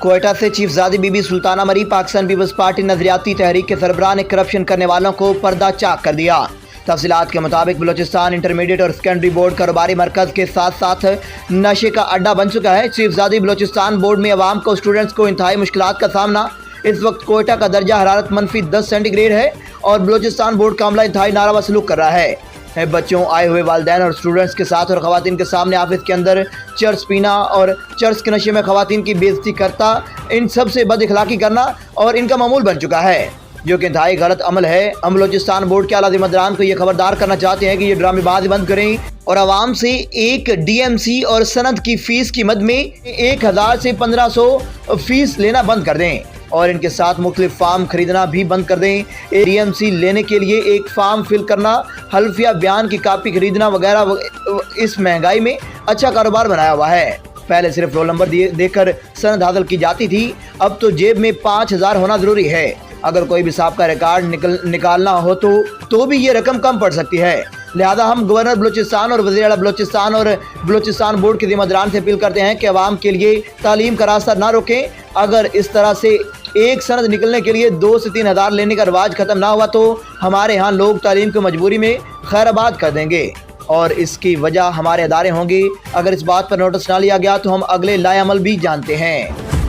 कोयटा से चीफ ज़ादी बीबी सुल्ताना मरी Pakistan peoples party नजरियाती तहरीक के सरबराह ने करप्शन करने वालों को पर्दा चाक कर दिया। तफसीलात के मुताबिक बलूचिस्तान इंटरमीडिएट और सेकेंडरी बोर्ड कारोबारी मरकज़ के साथ साथ नशे का अड्डा बन चुका है। चीफ ज़ादी बलूचिस्तान बोर्ड में अवाम को स्टूडेंट्स को इंतहाई मुश्किलात का सामना। इस वक्त कोयटा का दर्जा हरारत -10 सेंटीग्रेड है और बलूचिस्तान बोर्ड का अमला इंतहाई नारावा सलूक कर रहा है। बच्चों, आए हुए वालिदैन और स्टूडेंट्स के साथ और ख़वातीन के सामने ऑफिस के अंदर चर्स पीना और चर्स के नशे में ख़वातीन की बेइज्जती करता, इन सब से बद इखलाकी करना और इनका मामूल बन चुका है, जो कि इंतहाई गलत अमल है। हम बलूचिस्तान बोर्ड के आला ज़िम्मेदारान को ये खबरदार करना चाहते हैं कि ये ड्रामेबाजी बंद करें और आवाम से एक DMC और सनद की फ़ीस की मद में 1000 से 1500 फ़ीस लेना बंद कर दें और इनके साथ मुख्तलिफ फार्म खरीदना भी बंद कर दें। DMC लेने के लिए एक फार्म फिल करना, हल्फिया बयान की कापी खरीदना वगैरह इस महंगाई में अच्छा कारोबार बनाया हुआ है। पहले सिर्फ रोल नंबर देकर सनद हासिल की जाती थी, अब तो जेब में 5000 होना ज़रूरी है। अगर कोई भी साहब का रिकॉर्ड निकालना हो तो भी ये रकम कम पड़ सकती है। लिहाजा हम गवर्नर बलूचिस्तान और वज़ीर आला बलूचिस्तान और बलूचिस्तान बोर्ड के ज़िम्मेदारान से अपील करते हैं कि अवाम के लिए तालीम का रास्ता ना रोकें। अगर इस तरह से एक सनद निकलने के लिए 2 से 3 हज़ार लेने का रिवाज ख़त्म ना हुआ तो हमारे यहाँ लोग तालीम की मजबूरी में खैराबाद कर देंगे और इसकी वजह हमारे अदारे होंगे। अगर इस बात पर नोटिस ना लिया गया तो हम अगले लाएअमल भी जानते हैं।